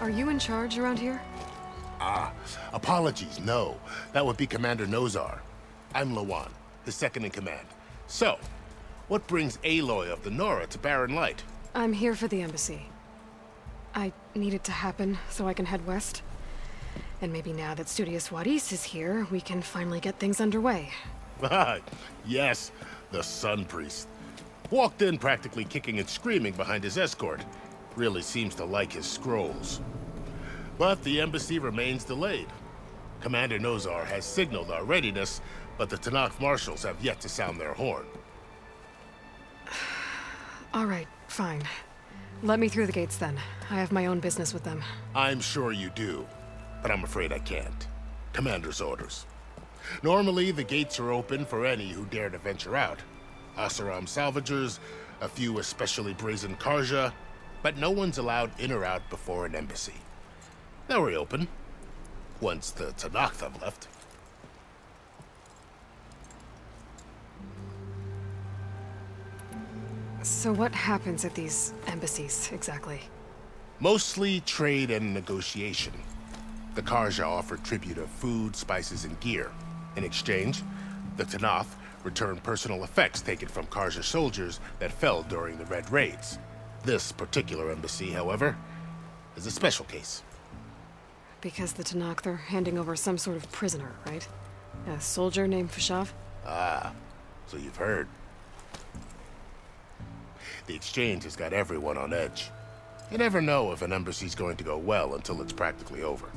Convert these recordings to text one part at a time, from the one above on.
Are you in charge around here? Apologies, no. That would be Commander Nozar. I'm Lawan, his second in command. So, what brings Aloy of the Nora to Barren Light? I'm here for the embassy. I need it to happen so I can head west. And maybe now that Studious Wadis is here, we can finally get things underway. Yes, the Sun Priest. Walked in practically kicking and screaming behind his escort. Really seems to like his scrolls. But the embassy remains delayed. Commander Nozar has signaled our readiness, but the Tenakth marshals have yet to sound their horn. All right, fine. Let me through the gates then. I have my own business with them. I'm sure you do, but I'm afraid I can't. Commander's orders. Normally, the gates are open for any who dare to venture out. Oseram salvagers, a few especially brazen Karja, but no one's allowed in or out before an embassy. They'll reopen, once the Tenakth have left. So what happens at these embassies, exactly? Mostly trade and negotiation. The Karja offer tribute of food, spices, and gear. In exchange, the Tenakth return personal effects taken from Karja soldiers that fell during the Red Raids. This particular embassy, however, is a special case. Because the Tenakth are handing over some sort of prisoner, right? A soldier named Fashav? Ah, so you've heard. The exchange has got everyone on edge. You never know if an embassy's going to go well until it's practically over.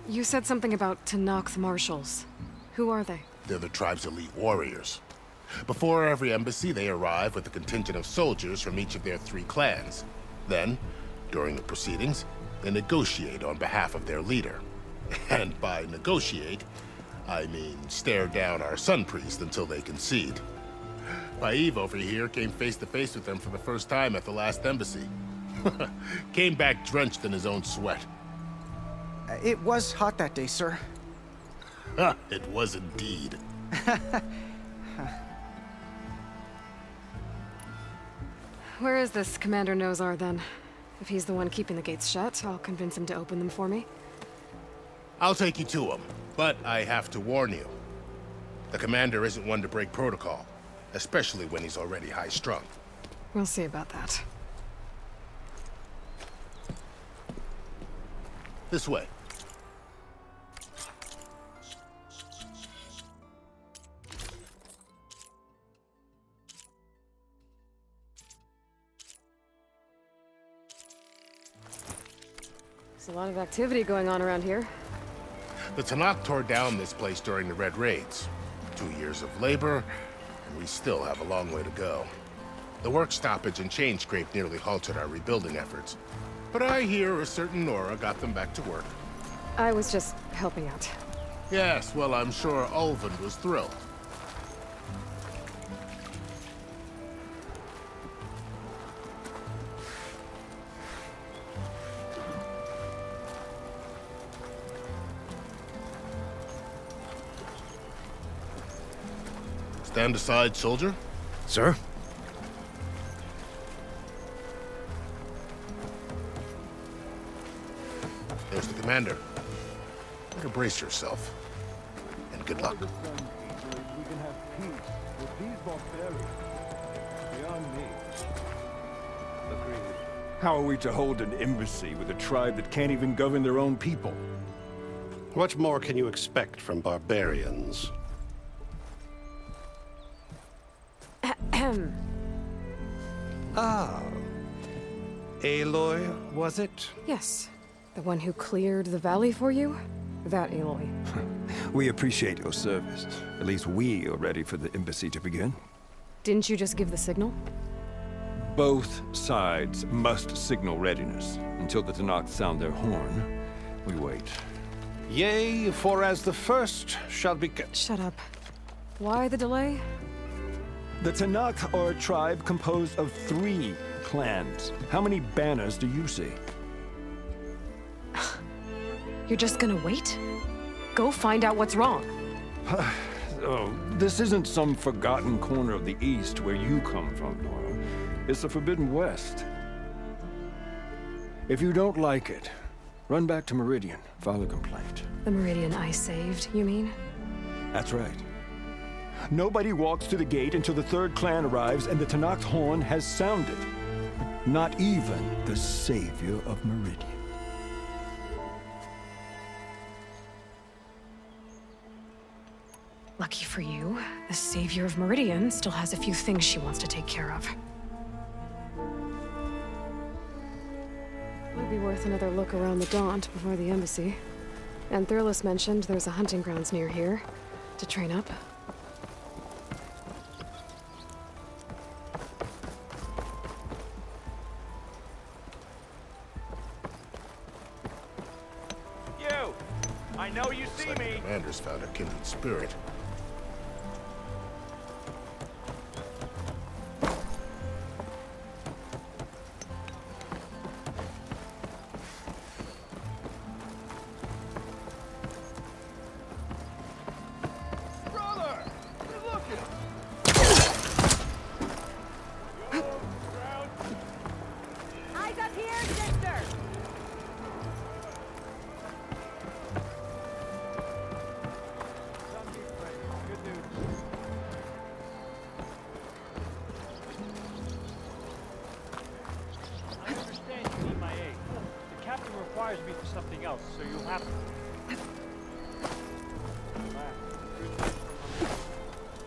You said something about Tenakth marshals. Who are they? They're the tribe's elite warriors. Before every embassy, they arrive with a contingent of soldiers from each of their 3 clans. Then, during the proceedings, they negotiate on behalf of their leader. And by negotiate, I mean stare down our Sun Priest until they concede. Paiv over here came face to face with them for the first time at the last embassy. Came back drenched in his own sweat. It was hot that day, sir. It was indeed. Where is this Commander Nozar, then? If he's the one keeping the gates shut, I'll convince him to open them for me. I'll take you to him, but I have to warn you. The commander isn't one to break protocol, especially when he's already high-strung. We'll see about that. This way. There's a lot of activity going on around here. The Tenakth tore down this place during the Red Raids. 2 years of labor, and we still have a long way to go. The work stoppage and chain scrape nearly halted our rebuilding efforts. But I hear a certain Nora got them back to work. I was just helping out. Yes, well, I'm sure Ulvund was thrilled. Stand aside, soldier. Sir? There's the commander. Better brace yourself. And good luck. We can have peace with these barbarians. Beyond me. Agreed. How are we to hold an embassy with a tribe that can't even govern their own people? What more can you expect from barbarians? Ahem. Ah. Aloy, was it? Yes. The one who cleared the valley for you? That Aloy. We appreciate your service. At least we are ready for the embassy to begin. Didn't you just give the signal? Both sides must signal readiness. Until the Tenakth sound their horn, we wait. Yea, for as the first shall be... Shut up. Why the delay? The Tenakth are a tribe composed of 3 clans. How many banners do you see? You're just gonna wait? Go find out what's wrong. Oh, this isn't some forgotten corner of the East where you come from, Nora. It's the Forbidden West. If you don't like it, run back to Meridian, file a complaint. The Meridian I saved, you mean? That's right. Nobody walks to the gate until the third clan arrives and the Tenakth horn has sounded. Not even the savior of Meridian. Lucky for you, the savior of Meridian still has a few things she wants to take care of. Might be worth another look around the Daunt before the embassy. And Thurles mentioned there's a hunting grounds near here to train up. You! I know you see Looks like me! the commander's found a kindred spirit. Brother! Look at him! Eyes up here, sister! Good news. I understand you need my aid. The captain requires me for something else, so you'll have to.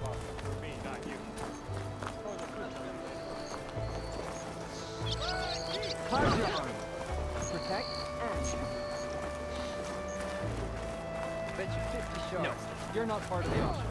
Well, for me, not you. How's your army? Protect and shoot. Bet you 50 shards. No. You're not part of the offer.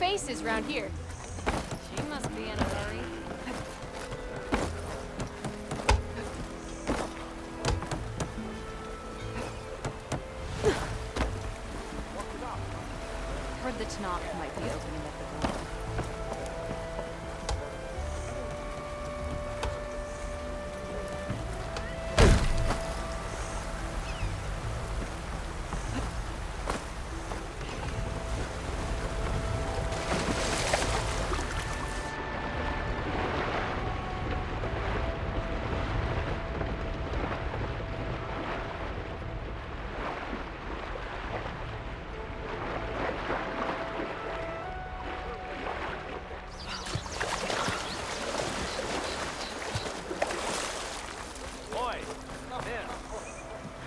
faces round here. She must be in a hurry. Heard the Tanakh might be opening up the door.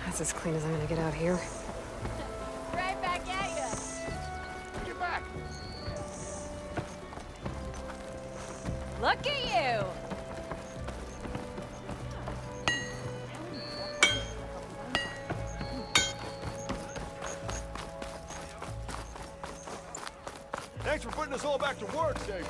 That's as clean as I'm gonna get out here. Right back at you. Get back! Look at you. Thanks for putting us all back to work, Dave.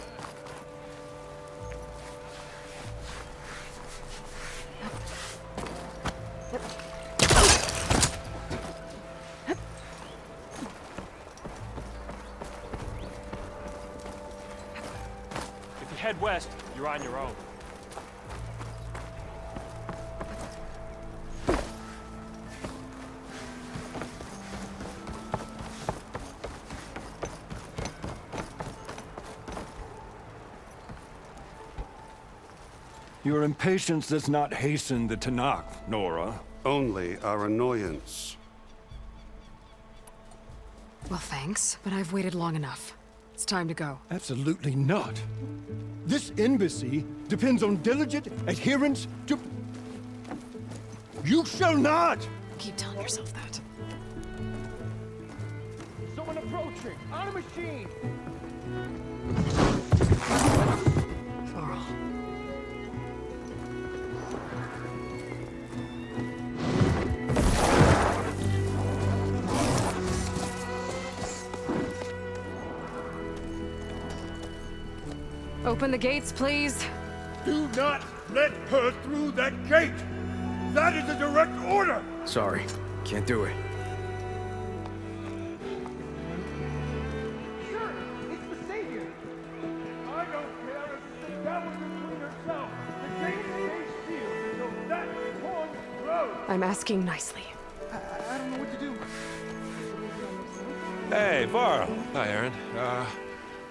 If you head west, you're on your own. Your impatience does not hasten the Tanakh, Nora. Only our annoyance. Well, thanks, but I've waited long enough. It's time to go. Absolutely not. This embassy depends on diligent adherence to... You shall not! Keep telling yourself that. Someone approaching! On a machine! Varl. Open the gates, please. Do not let her through that gate! That is a direct order! Sorry, can't do it. Sure, it's the Savior! I don't care if the devil between herself. The gate stays sealed until that horn blows. I'm asking nicely. I don't know what to do. Hey, Varl. Hi, Aaron.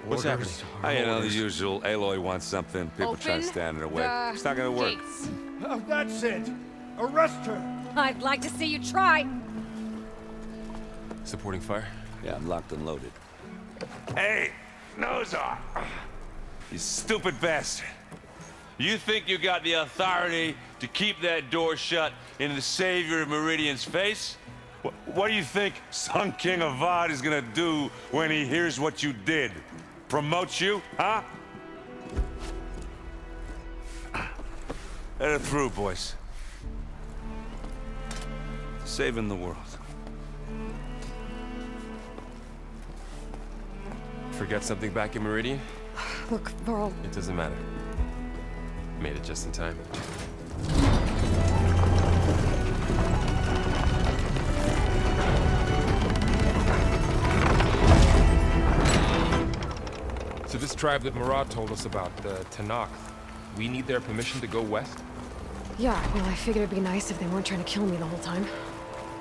What's happening? You know, the usual. Aloy wants something. People try to Open stand in her way. the It's not gonna work. gates. Oh, that's it! Arrest her! I'd like to see you try. Supporting fire? Yeah, I'm locked and loaded. Hey, Nozar! You stupid bastard. You think you got the authority to keep that door shut in the Savior of Meridian's face? What do you think Sun King Avad is gonna do when he hears what you did? Promote you, huh? Let it through, boys. Saving the world. Forget something back in Meridian? Look, Varl, It doesn't matter. Made it just in time. So this tribe that Murad told us about, the Tanakh, we need their permission to go west? yeah, well, I figured it'd be nice if they weren't trying to kill me the whole time.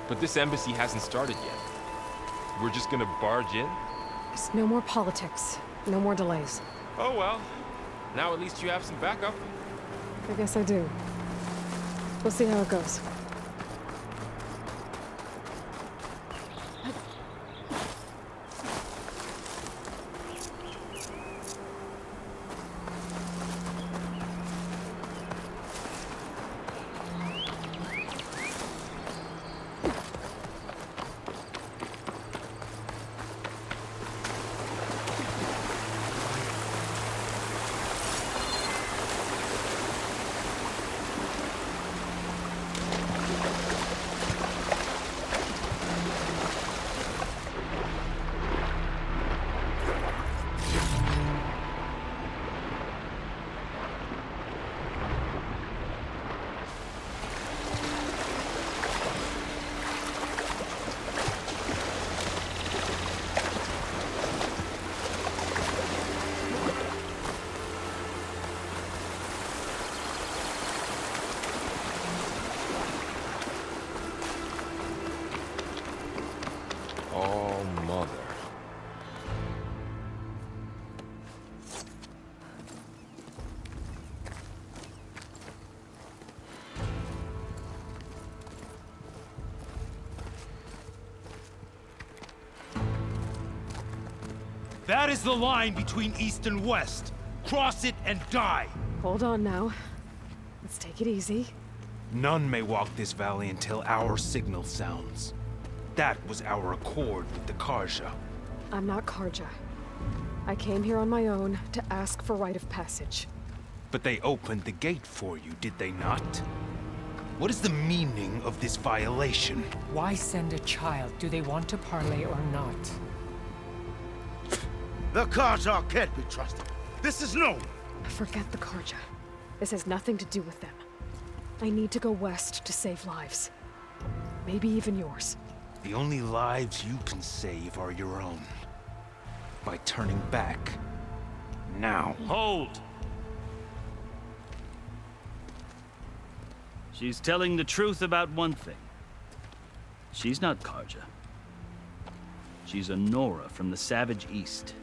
But this embassy hasn't started yet. We're just gonna barge in? Just no more politics. No more delays. Oh well. Now at least you have some backup. I guess I do. We'll see how it goes. Oh, mother. That is the line between East and West. Cross it and die. Hold on now. Let's take it easy. None may walk this valley until our signal sounds. That was our accord with the Karja. I'm not Karja. I came here on my own to ask for rite of passage. But they opened the gate for you, did they not? What is the meaning of this violation? Why send a child? Do they want to parley or not? The Karja can't be trusted. This is known. Forget the Karja. This has nothing to do with them. I need to go west to save lives. Maybe even yours. The only lives you can save are your own. By turning back. Now. Hold! She's telling the truth about one thing. She's not Karja. She's a Nora from the Savage East.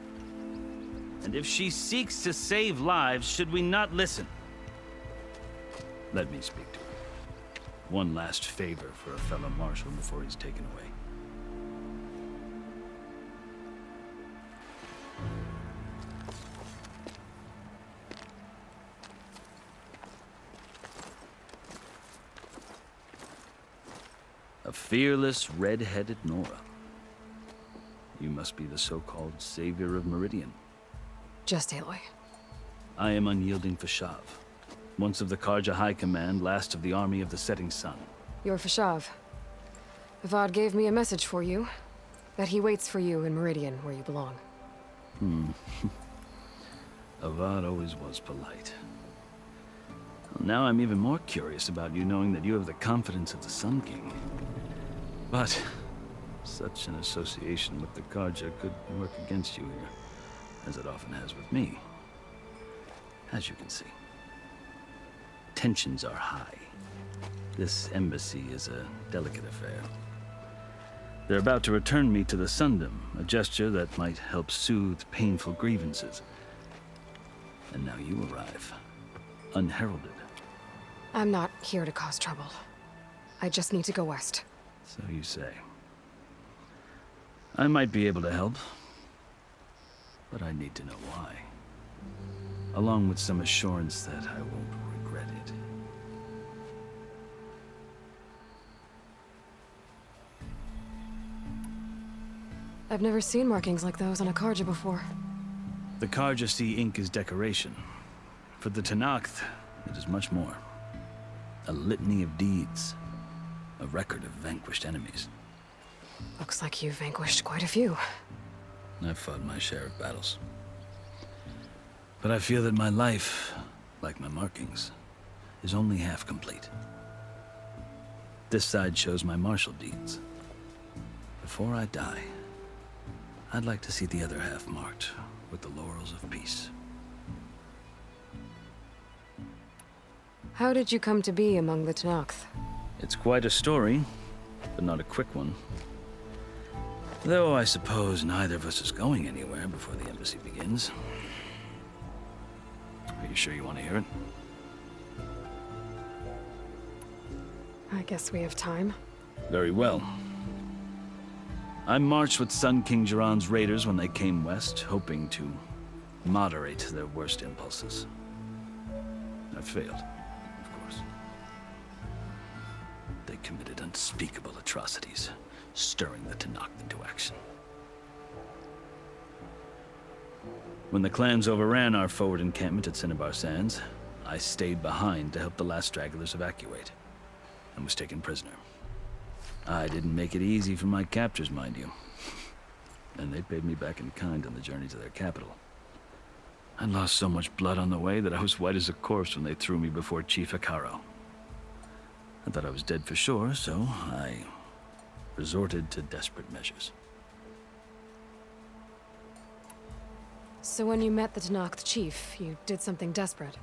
And if she seeks to save lives, should we not listen? Let me speak to her. One last favor for a fellow marshal before he's taken away. A fearless, red-headed Nora. You must be the so-called savior of Meridian. Just Aloy. I am unyielding Fashav, once of the Karja High Command, last of the army of the Setting Sun. You're Fashav. Avad gave me a message for you. That he waits for you in Meridian, where you belong. Avad always was polite. Well, now I'm even more curious about you knowing that you have the confidence of the Sun King. But such an association with the Karja could work against you here, as it often has with me. As you can see, tensions are high. This embassy is a delicate affair. They're about to return me to the Sundom, a gesture that might help soothe painful grievances. And now you arrive, unheralded. I'm not here to cause trouble. I just need to go west. So you say. I might be able to help, but I need to know why. Along with some assurance that I won't regret it. I've never seen markings like those on a Karja before. The Karja see ink as decoration. For the Tenakth, it is much more. A litany of deeds. A record of vanquished enemies. Looks like you've vanquished quite a few. I've fought my share of battles. But I feel that my life, like my markings, is only half complete. This side shows my martial deeds. Before I die, I'd like to see the other half marked with the laurels of peace. How did you come to be among the Tenakth? It's quite a story, but not a quick one. Though I suppose neither of us is going anywhere before the embassy begins. Are you sure you want to hear it? I guess we have time. Very well. I marched with Sun King Jiran's raiders when they came west, hoping to moderate their worst impulses. I failed, of course. They committed unspeakable atrocities, stirring the Tenakth into action. When the clans overran our forward encampment at Cinnabar Sands, I stayed behind to help the last stragglers evacuate, and was taken prisoner. I didn't make it easy for my captors, mind you. And they paid me back in kind on the journey to their capital. I lost so much blood on the way that I was white as a corpse when they threw me before Chief Hekarro. I thought I was dead for sure, so I resorted to desperate measures. So when you met the Tenakth chief, you did something desperate.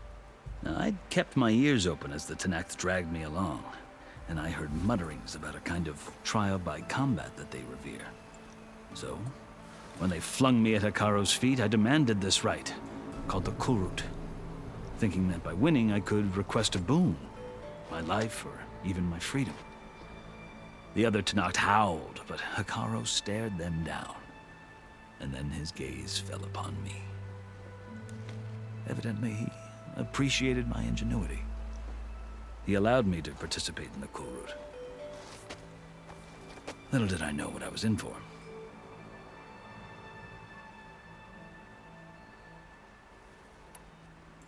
Now, I'd kept my ears open as the Tenakth dragged me along, and I heard mutterings about a kind of trial by combat that they revere. So, when they flung me at Hikaro's feet, I demanded this right, called the Kulrut, thinking that by winning I could request a boon, my life or even my freedom. The other Tenakth howled, but Hikaru stared them down, and then his gaze fell upon me. Evidently, he appreciated my ingenuity. He allowed me to participate in the Kulrut. Little did I know what I was in for.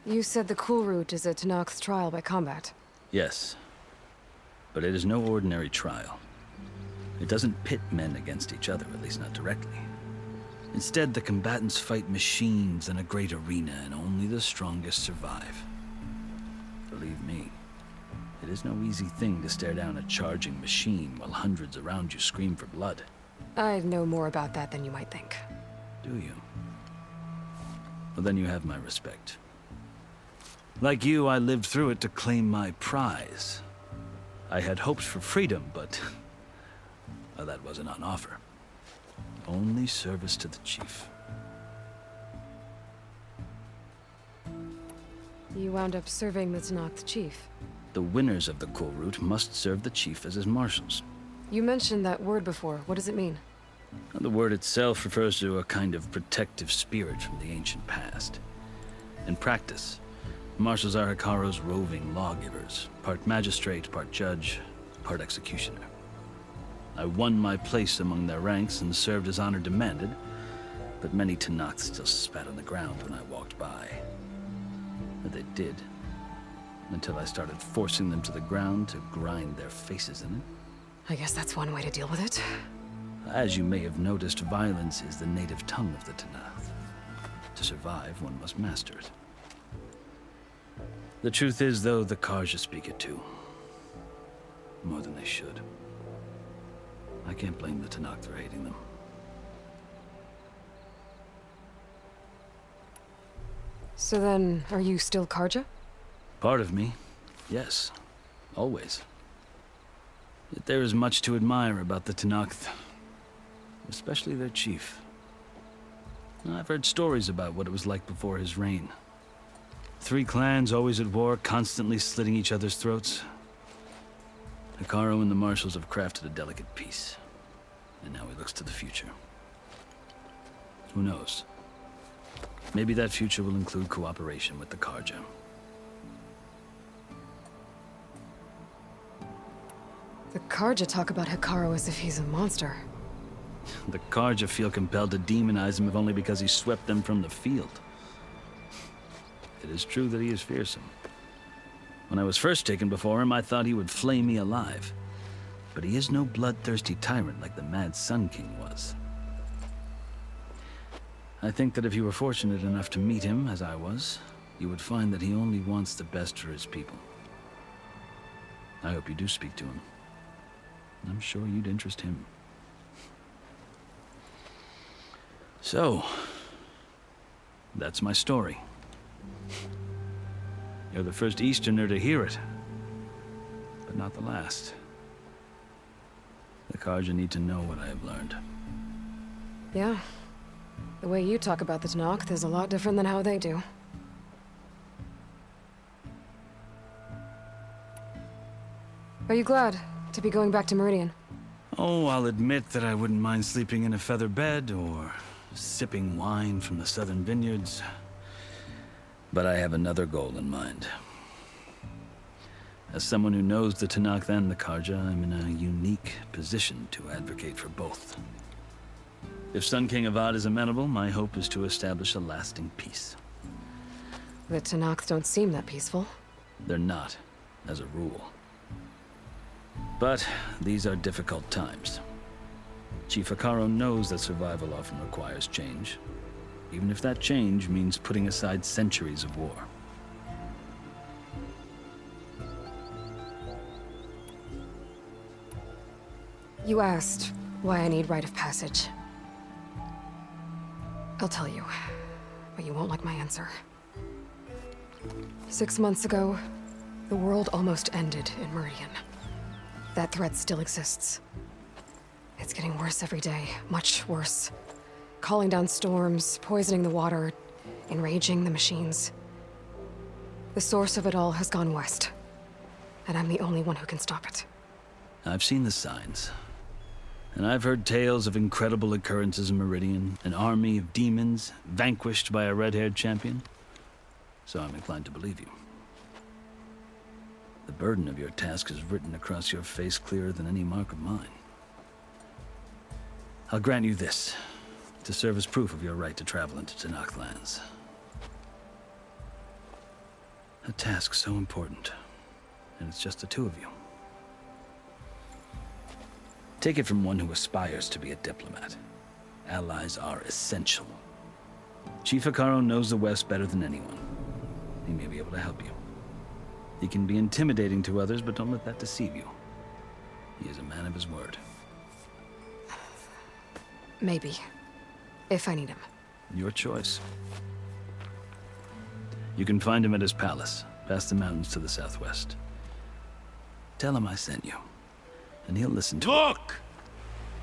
You said the Kulrut is a Tenakth's trial by combat. Yes, but it is no ordinary trial. It doesn't pit men against each other, at least not directly. Instead, the combatants fight machines in a great arena, and only the strongest survive. Believe me, it is no easy thing to stare down a charging machine while hundreds around you scream for blood. I know more about that than you might think. Do you? Well, then you have my respect. Like you, I lived through it to claim my prize. I had hoped for freedom, but well, that wasn't on offer. Only service to the chief. You wound up serving the Tenakth chief. The winners of the Kulrut must serve the chief as his marshals. You mentioned that word before. What does it mean? The word itself refers to a kind of protective spirit from the ancient past. In practice, marshals are Hikaru's roving lawgivers, part magistrate, part judge, part executioner. I won my place among their ranks and served as honor demanded, but many Tenakth still spat on the ground when I walked by. But they did, until I started forcing them to the ground to grind their faces in it. I guess that's one way to deal with it. As you may have noticed, violence is the native tongue of the Tenakth. To survive, one must master it. The truth is, though, the Karja speak it too. More than they should. I can't blame the Tenakth for hating them. So then, are you still Karja? Part of me, yes. Always. Yet there is much to admire about the Tenakth. Especially their chief. I've heard stories about what it was like before his reign. 3 clans always at war, constantly slitting each other's throats. Hikaru and the marshals have crafted a delicate peace. And now he looks to the future. Who knows? Maybe that future will include cooperation with the Karja. The Karja talk about Hikaru as if he's a monster. The Karja feel compelled to demonize him if only because he swept them from the field. It is true that he is fearsome. When I was first taken before him, I thought he would flay me alive. But he is no bloodthirsty tyrant like the Mad Sun King was. I think that if you were fortunate enough to meet him, as I was, you would find that he only wants the best for his people. I hope you do speak to him. I'm sure you'd interest him. So, that's my story. You're the first Easterner to hear it, but not the last. The Karja need to know what I have learned. Yeah. The way you talk about the Tenakth is a lot different than how they do. Are you glad to be going back to Meridian? Oh, I'll admit that I wouldn't mind sleeping in a feather bed or sipping wine from the southern vineyards. But I have another goal in mind. As someone who knows the Tenakth and the Karja, I'm in a unique position to advocate for both. If Sun King Avad is amenable, my hope is to establish a lasting peace. The Tenakth don't seem that peaceful. They're not, as a rule. But these are difficult times. Chief Hikaru knows that survival often requires change, even if that change means putting aside centuries of war. You asked why I need rite of passage. I'll tell you, but you won't like my answer. 6 months ago, the world almost ended in Meridian. That threat still exists. It's getting worse every day. Much worse. Calling down storms, poisoning the water, enraging the machines. The source of it all has gone west. And I'm the only one who can stop it. I've seen the signs. And I've heard tales of incredible occurrences in Meridian, an army of demons vanquished by a red-haired champion. So I'm inclined to believe you. The burden of your task is written across your face clearer than any mark of mine. I'll grant you this, to serve as proof of your right to travel into Tenakth lands. A task so important, and it's just the two of you. Take it from one who aspires to be a diplomat. Allies are essential. Chief Hekarro knows the West better than anyone. He may be able to help you. He can be intimidating to others, but don't let that deceive you. He is a man of his word. Maybe. If I need him. Your choice. You can find him at his palace, past the mountains to the southwest. Tell him I sent you, and he'll listen to Look!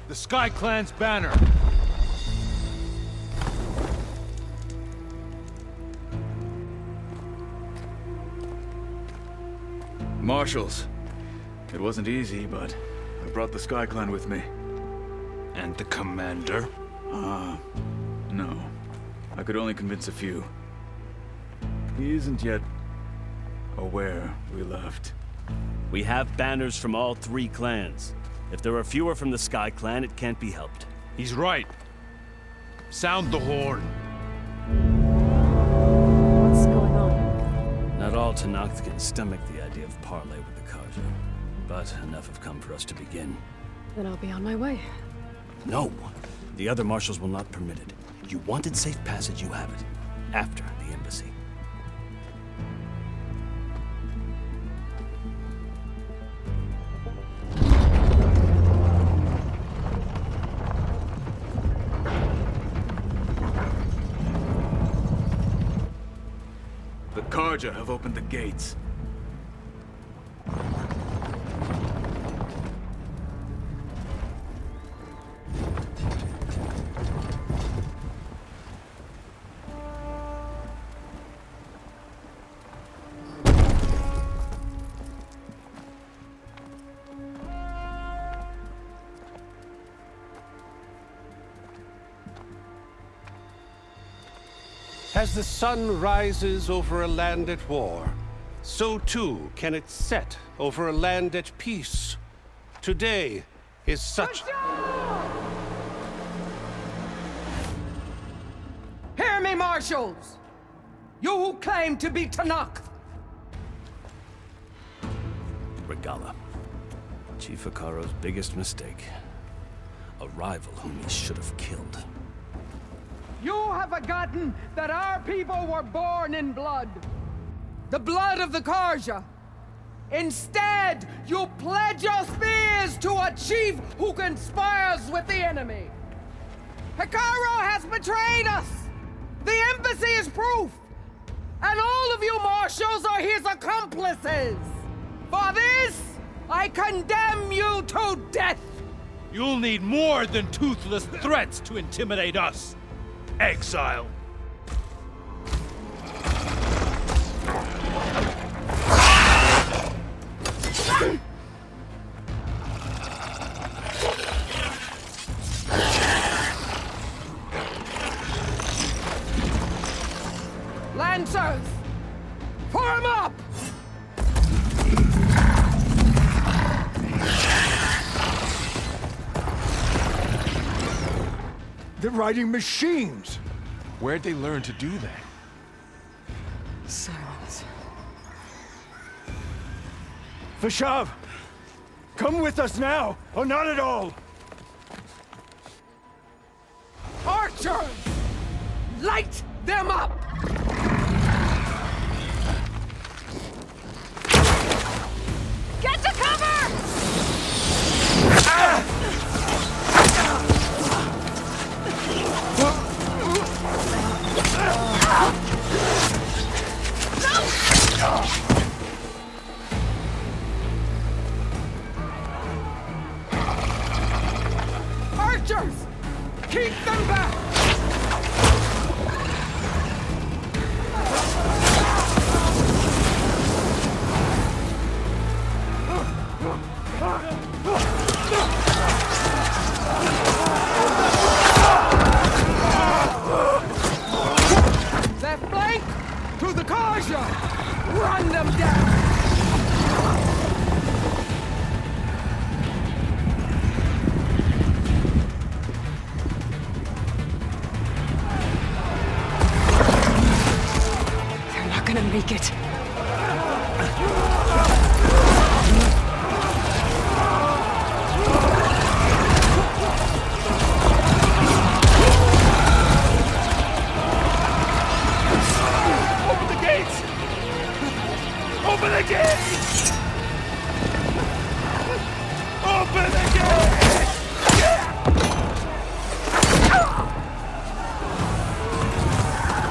The Sky Clan's banner. Marshals. It wasn't easy, but I brought the Sky Clan with me. And the commander? No. I could only convince a few. He isn't yet aware we left. We have banners from all 3 clans. If there are fewer from the Sky Clan, it can't be helped. He's right. Sound the horn. What's going on? Not all Tenakth can stomach the idea of parley with the Carja, but enough have come for us to begin. Then I'll be on my way. No! The other marshals will not permit it. You wanted safe passage, you have it. After the embassy. The Carja have opened the gates. As the sun rises over a land at war, so too can it set over a land at peace. Today is such... Hear me, marshals! You who claim to be Tenakth! Regalla. Chief Hekarro's biggest mistake. A rival whom he should have killed. You have forgotten that our people were born in blood. The blood of the Carja. Instead, you pledge your spears to a chief who conspires with the enemy. Hekarro has betrayed us. The embassy is proof. And all of you marshals are his accomplices. For this, I condemn you to death. You'll need more than toothless threats to intimidate us. Exile. Lancers, form up! They're riding machines! Where'd they learn to do that? Silence. Vashav! Come with us now, or not at all! Archers! Light them up! Get to cover! archers! Keep them back! Left flank! To the Karja! Run them down! They're not gonna make it. Open the gates! Open the gates! Open the gates!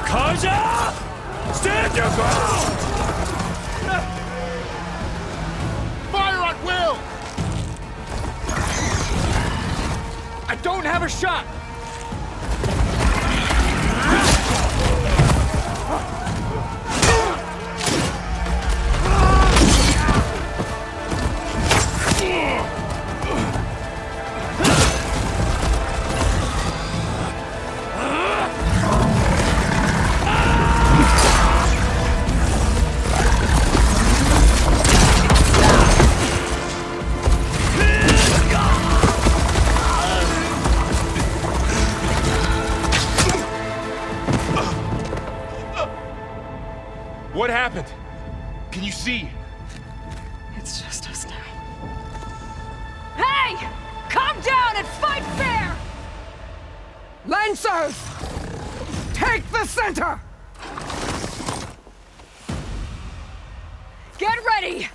Karja! Stand your ground! Fire at will! I don't have a shot! What happened? Can you see? It's just us now. Hey! Calm down and fight fair! Lancers! Take the center! Get ready!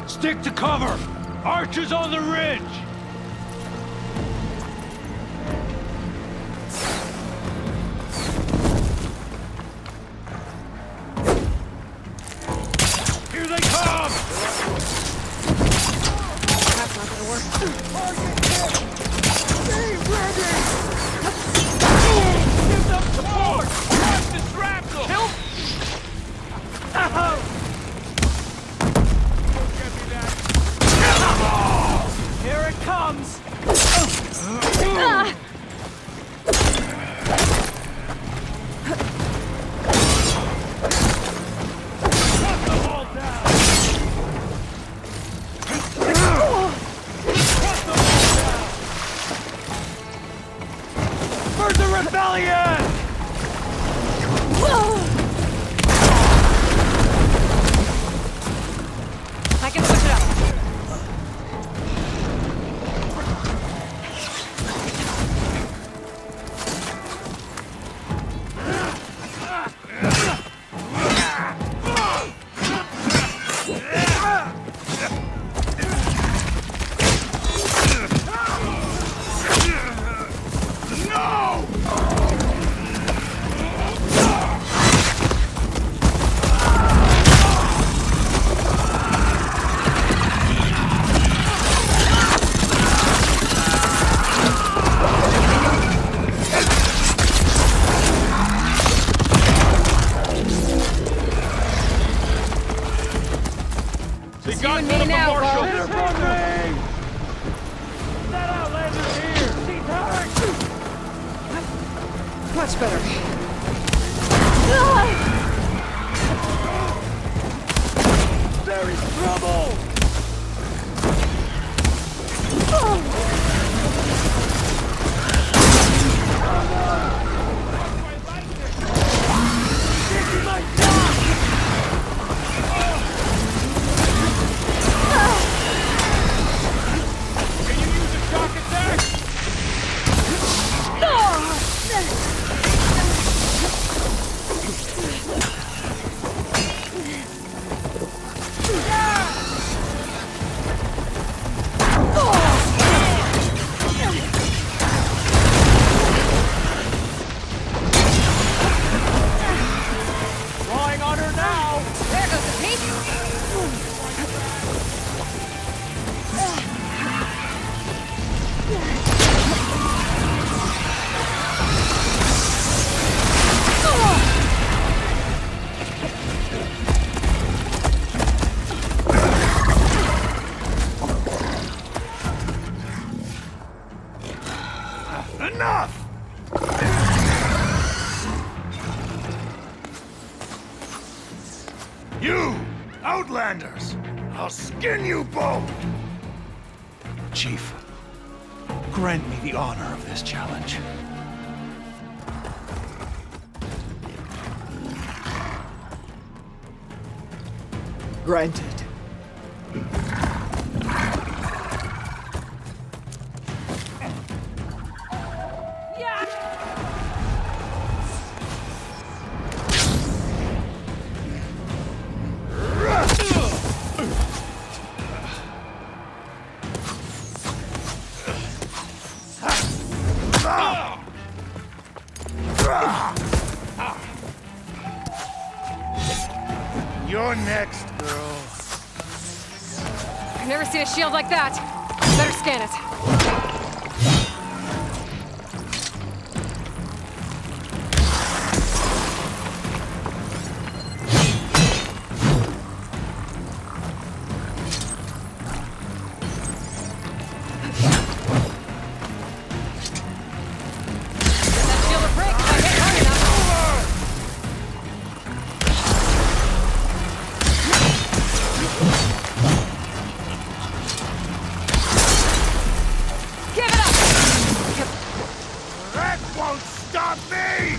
Stick to cover! Archers on the ridge! Here they come! That's not gonna work. Give them support! Grab the shrapnel! Help! Here it comes! Cut them all down! Cut them all down! For the rebellion! I can push it up. They got and one me of the now, marshals! They're from me! That Outlander's here! See Tarek! Much better. There is trouble! Taking my shot! Can you use a shock attack? You! Outlanders! I'll skin you both! Chief, grant me the honor of this challenge. Granted. You're next, girl. I've never seen a shield like that. Better scan it. That shield will break if I hit hard enough. Give it up! That won't stop me!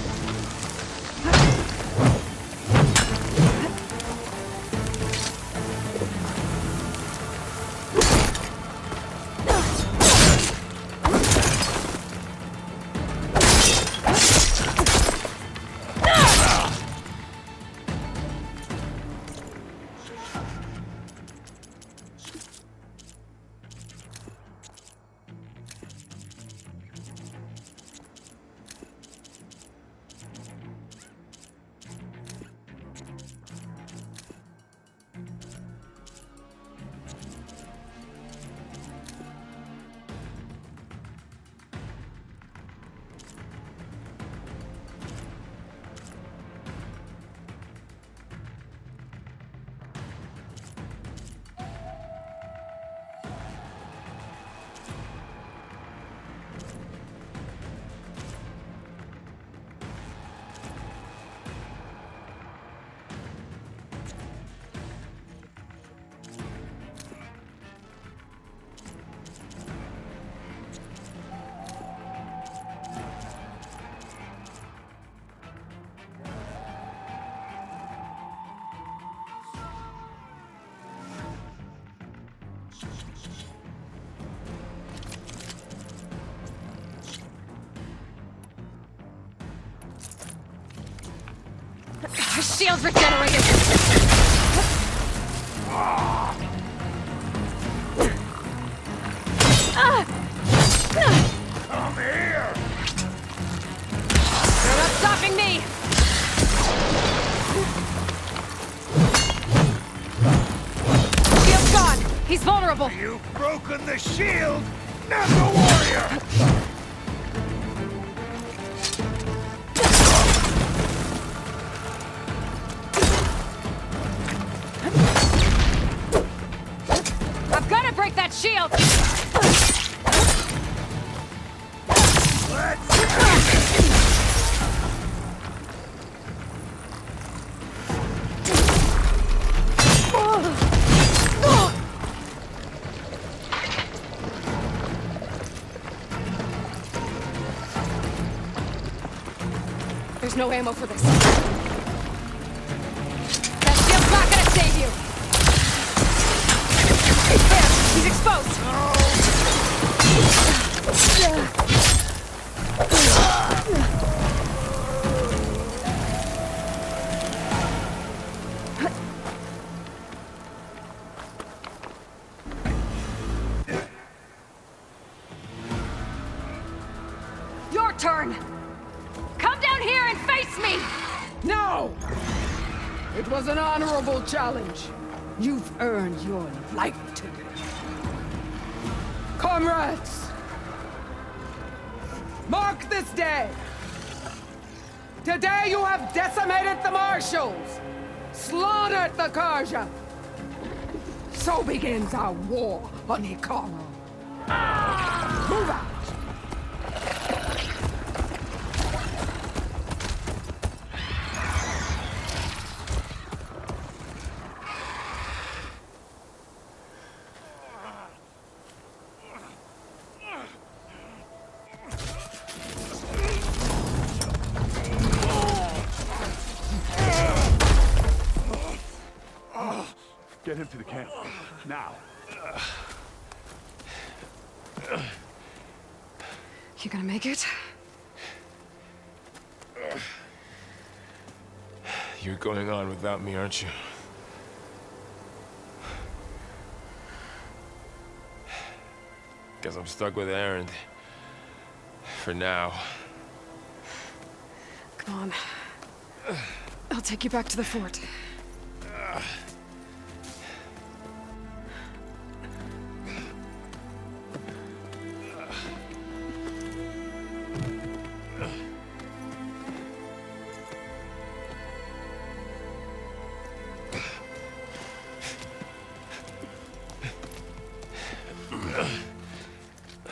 The shield's regenerated! Come here! You're not stopping me! Shield's gone! He's vulnerable! You've broken the shield, not the warrior! I've got to break that shield! There's no ammo for this. That shield's not gonna save you! There! He's exposed! Your turn! Come down here and face me! No! It was an honorable challenge. You've earned your life today. Comrades! Mark this day! Today you have decimated the Marshals! Slaughtered the Karja! So begins our war on Hikaru. Move out! Get him to the camp. Now. You gonna make it? You're going on without me, aren't you? Guess I'm stuck with Erend. For now. Come on. I'll take you back to the fort.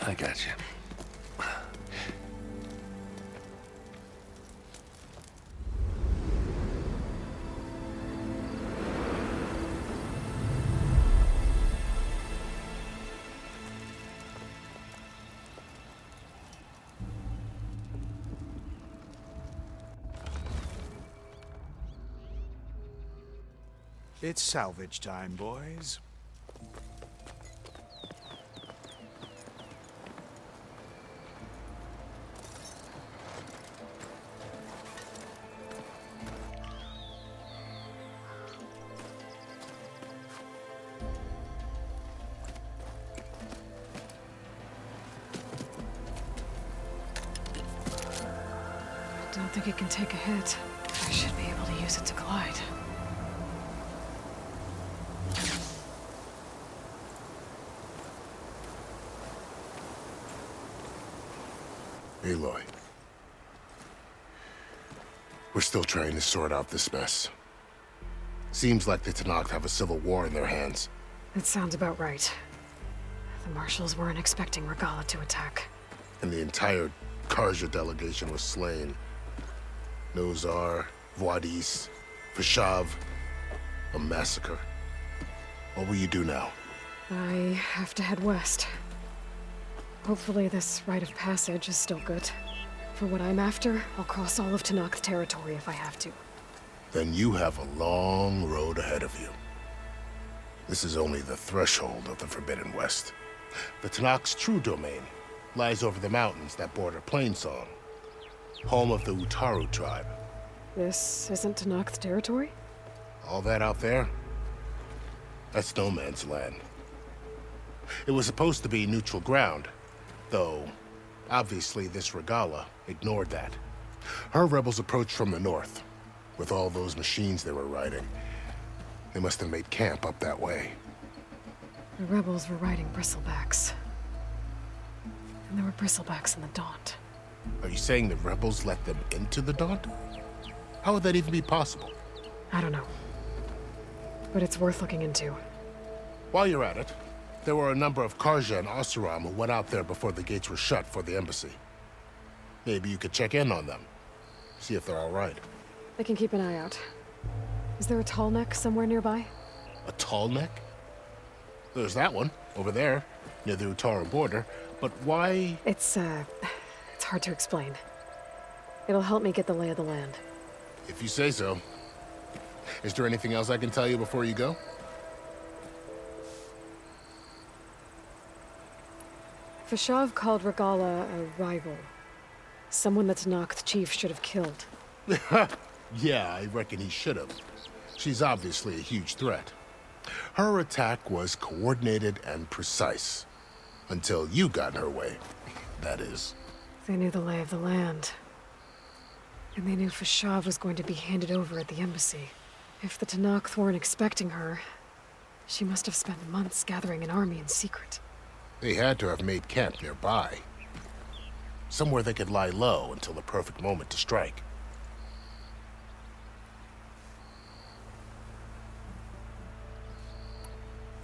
I got you. It's salvage time, boys. I don't think it can take a hit. I should be able to use it to glide. Aloy. We're still trying to sort out this mess. Seems like the Tenakth have a civil war in their hands. That sounds about right. The Marshals weren't expecting Regalla to attack. And the entire Karja delegation was slain. Nozar, Vuadis, Vashav. A massacre. What will you do now? I have to head west. Hopefully this rite of passage is still good. For what I'm after, I'll cross all of Tenakth territory if I have to. Then you have a long road ahead of you. This is only the threshold of the Forbidden West. The Tenakth's true domain lies over the mountains that border Plainsong, home of the Utaru tribe. This isn't Tenakth territory? All that out there? That's no man's land. It was supposed to be neutral ground, though obviously this Regalla ignored that. Her rebels approached from the north, with all those machines they were riding. They must have made camp up that way. The rebels were riding bristlebacks. And there were bristlebacks in the Daunt. Are you saying the rebels let them into the Daunt? How would that even be possible? I don't know. But it's worth looking into. While you're at it, there were a number of Karja and Oseram who went out there before the gates were shut for the embassy. Maybe you could check in on them. See if they're all right. I can keep an eye out. Is there a tall neck somewhere nearby? A tall neck? There's that one, over there, near the Utaru border. But why? It's hard to explain. It'll help me get the lay of the land. If you say so. Is there anything else I can tell you before you go? Vashav called Regalla a rival. Someone the Tenakth chief should have killed. Yeah, I reckon he should have. She's obviously a huge threat. Her attack was coordinated and precise. Until you got in her way, that is. They knew the lay of the land. And they knew Vashav was going to be handed over at the embassy. If the Tenakth weren't expecting her, she must have spent months gathering an army in secret. They had to have made camp nearby. Somewhere they could lie low until the perfect moment to strike.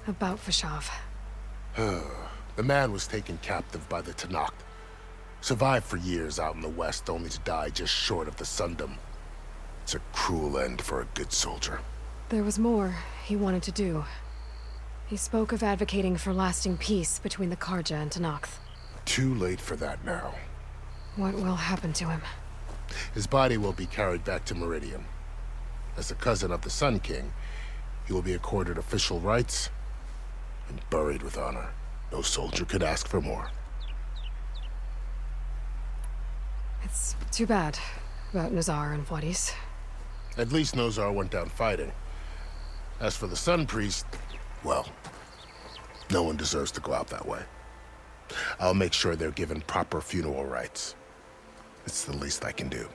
About Vashav. The man was taken captive by the Tenakth. Survived for years out in the west, only to die just short of the Sundom. It's a cruel end for a good soldier. There was more he wanted to do. He spoke of advocating for lasting peace between the Karja and Tenakth. Too late for that now. What will happen to him? His body will be carried back to Meridian. As a cousin of the Sun King, You will be accorded official rights and buried with honor. No soldier could ask for more. It's too bad about Nazar and Juarez. At least Nozar went down fighting. As for the Sun Priest, well, no one deserves to go out that way. I'll make sure they're given proper funeral rites. It's the least I can do.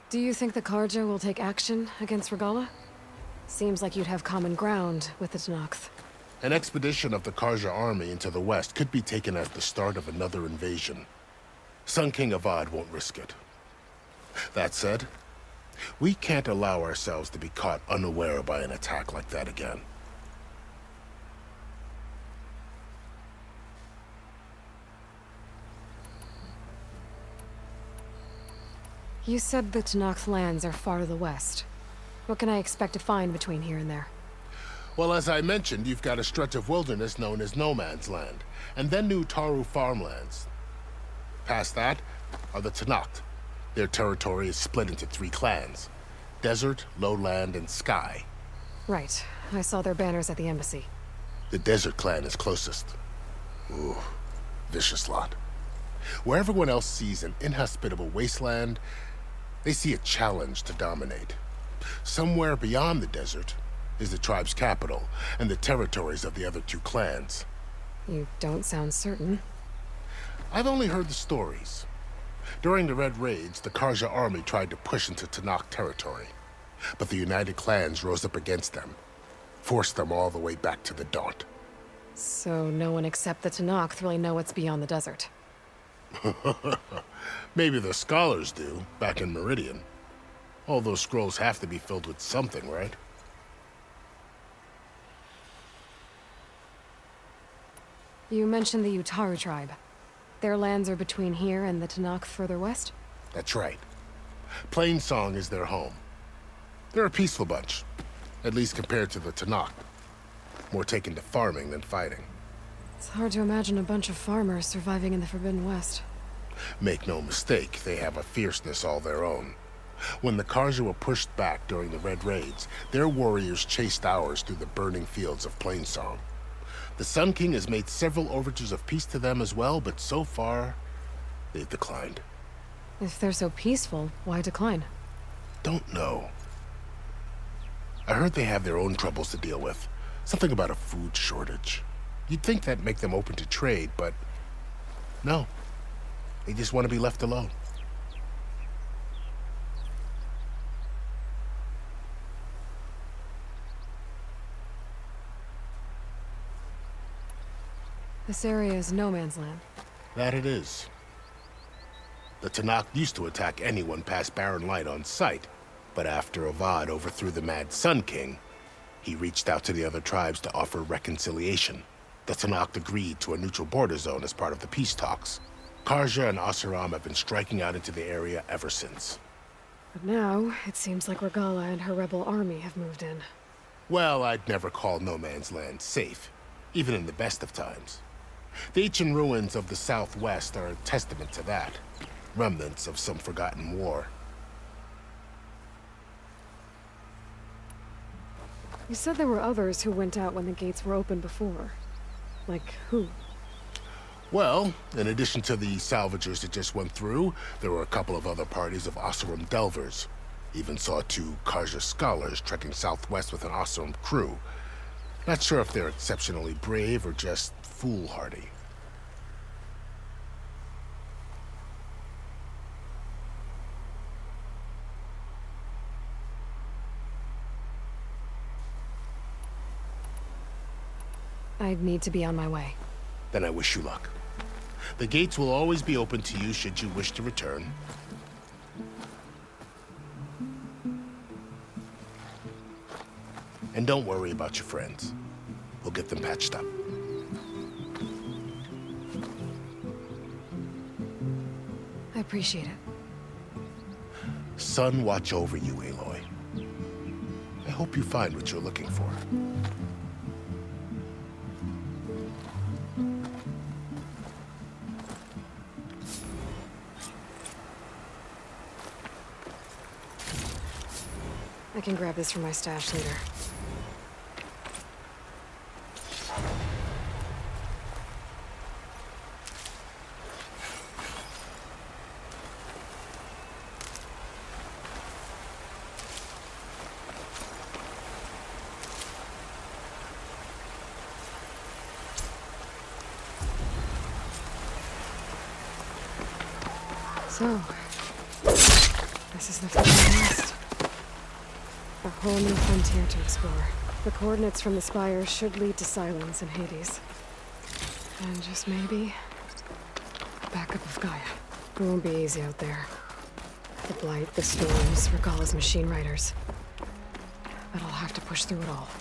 Do you think the Karja will take action against Regalla? Seems like you'd have common ground with the Tenakth. An expedition of the Karja army into the west could be taken as the start of another invasion. Sun King Avad won't risk it. That said, we can't allow ourselves to be caught unaware by an attack like that again. You said the Tenakth lands are far to the west. What can I expect to find between here and there? Well, as I mentioned, you've got a stretch of wilderness known as No Man's Land, and then New Taru farmlands. Past that are the Tenakth. Their territory is split into 3 clans: Desert, Lowland, and Sky. Right. I saw their banners at the embassy. The Desert clan is closest. Ooh, vicious lot. Where everyone else sees an inhospitable wasteland, they see a challenge to dominate. Somewhere beyond the desert is the tribe's capital and the territories of the other 2 clans. You don't sound certain. I've only heard the stories. During the Red Raids, the Karja army tried to push into Tenakth territory, but the United Clans rose up against them, forced them all the way back to the Daunt. So no one except the Tenakth really know what's beyond the desert. Maybe the scholars do, back in Meridian. All those scrolls have to be filled with something, right? You mentioned the Utaru tribe. Their lands are between here and the Tenakth further west? That's right. Plainsong is their home. They're a peaceful bunch, at least compared to the Tenakth. More taken to farming than fighting. It's hard to imagine a bunch of farmers surviving in the Forbidden West. Make no mistake, they have a fierceness all their own. When the Karja were pushed back during the Red Raids, their warriors chased ours through the burning fields of Plainsong. The Sun King has made several overtures of peace to them as well, but so far, they've declined. If they're so peaceful, why decline? Don't know. I heard they have their own troubles to deal with. Something about a food shortage. You'd think that'd make them open to trade, but no. They just want to be left alone. This area is no man's land. That it is. The Tenakth used to attack anyone past Barren Light on sight, but after Avad overthrew the Mad Sun King, he reached out to the other tribes to offer reconciliation. The Tenakth agreed to a neutral border zone as part of the peace talks. Karja and Oseram have been striking out into the area ever since. But now, it seems like Regalla and her rebel army have moved in. Well, I'd never call No Man's Land safe, even in the best of times. The ancient ruins of the Southwest are a testament to that. Remnants of some forgotten war. You said there were others who went out when the gates were open before. Like who? Well, in addition to the salvagers that just went through, there were a couple of other parties of Oseram delvers. Even saw 2 Karja scholars trekking southwest with an Oseram crew. Not sure if they're exceptionally brave or just foolhardy. I'd need to be on my way. Then I wish you luck. The gates will always be open to you should you wish to return. And don't worry about your friends. We'll get them patched up. I appreciate it. Sun watch over you, Aloy. I hope you find what you're looking for. I can grab this from my stash later. So, this is the Forbidden West. A whole new frontier to explore. The coordinates from the spires should lead to Silence and Hades. And just maybe, a backup of Gaia. It won't be easy out there. The Blight, the Storms, Regalla's machine riders. But I'll have to push through it all.